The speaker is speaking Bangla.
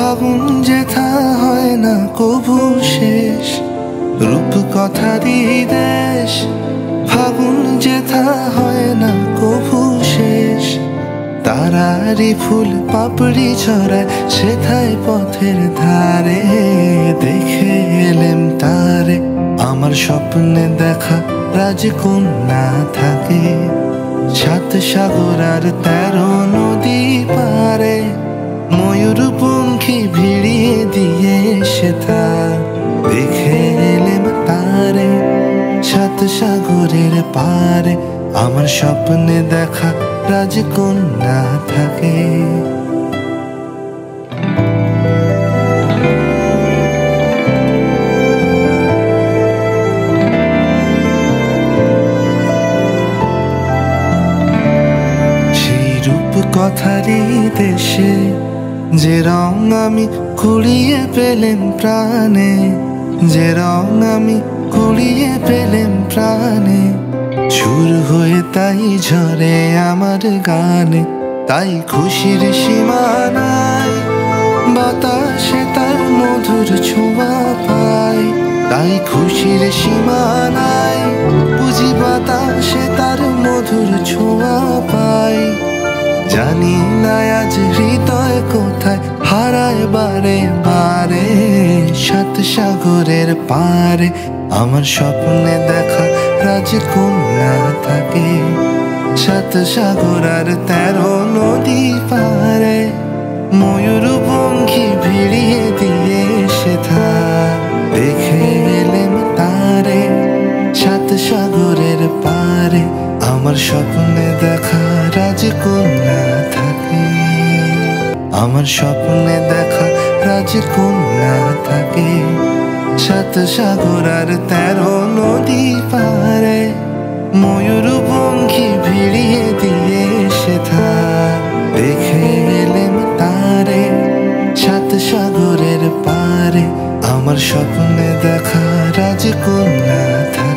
ফাগুন যেথা হয় না কবু শেষ, রূপ কথারই দেশ। ফাগুন যেথা হয় না কবু শেষ, তারারি ফুল পাপড়ি ছড়ায় সেথায় পথের ধারে। দেখে এলেম তারে আমার স্বপ্নে দেখা রাজকন্যা থাকে, 7 সাগর আর 13 নদী পারে। ময়ূর পঙ্খী ভিড়িয়ে দিয়ে সেথা দেখে এলেম তারে, 7 সাগরের পারে আমার স্বপ্নে দেখা রাজকন্যা থাকে। সেই রূপ কথারই দেশে যে রং আমি কুড়িয়ে পেলেম প্রাণে, যে রং আমি কুড়িয়ে পেলেম প্রাণে। সুর হয়ে তাই ঝরে আমার গানে, তাই খুশির সীমা নাই। বাতাসে তার মধুর ছোঁয়া পাই, তাই খুশির সীমা নাই। বুঝি বাতাসে তার মধুর ছোঁয়া পাই। জানি না আজ হৃদয় কোথায় হারায় বারে বারে। 7 সাগরের পারে আমার স্বপ্নে দেখা রাজকন্যা থাকে, 7 সাগর আর 13 নদী পারে। ময়ূর পঙ্খী ভিড়িয়ে দিয়ে সেথা দেখে এলেম তারে, 7 সাগরের পারে আমার স্বপ্নে দেখা রাজকন্যা থাকে। আমার স্বপ্নে দেখা রাজকন্যা থাকে, 7 সাগর আর 13 নদী পারে। ময়ূর পঙ্খী ভিড়িয়ে দিয়ে সেথা দেখে এলেম তারে, 7 সাগরের পারে আমার স্বপ্নে দেখা রাজকন্যা থাকে।